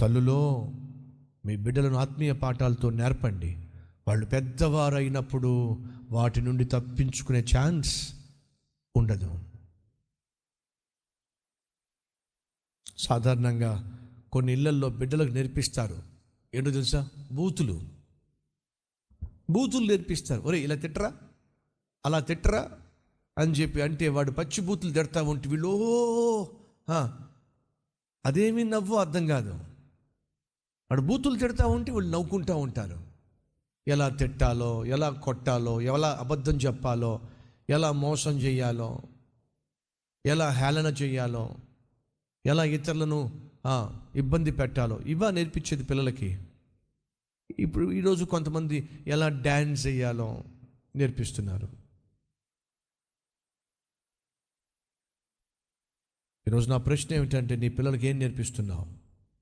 తల్లులో మీ బిడ్డలను ఆత్మీయ పాఠాలతో నేర్పండి. వాళ్ళు పెద్దవారు అయినప్పుడు వాటి నుండి తప్పించుకునే ఛాన్స్ ఉండదు. సాధారణంగా కొన్ని ఇళ్లల్లో బిడ్డలకు నేర్పిస్తారు, ఏంటో తెలుసా, బూతులు నేర్పిస్తారు. ఒరే ఇలా తిట్టరా, అలా తిట్టరా అని చెప్పి. అంటే వాడు పచ్చి బూతులు తిడతా ఉంటే వీళ్ళు అదేమీ నవ్వు అర్థం కాదు. వాడు బూతులు తిడతా ఉంటే వీళ్ళు నవ్వుకుంటూ ఉంటారు. ఎలా తిట్టాలో, ఎలా కొట్టాలో, ఎలా అబద్ధం చెప్పాలో, ఎలా మోసం చేయాలో, ఎలా హేళన చేయాలో, ఎలా ఇతరులను ఇబ్బంది పెట్టాలో, ఇవా నేర్పించేది పిల్లలకి. ఇప్పుడు ఈరోజు కొంతమంది ఎలా డ్యాన్స్ చేయాలో నేర్పిస్తున్నారు. ఈరోజు నా ప్రశ్న ఏమిటంటే, నీ పిల్లలకి ఏం నేర్పిస్తున్నావు?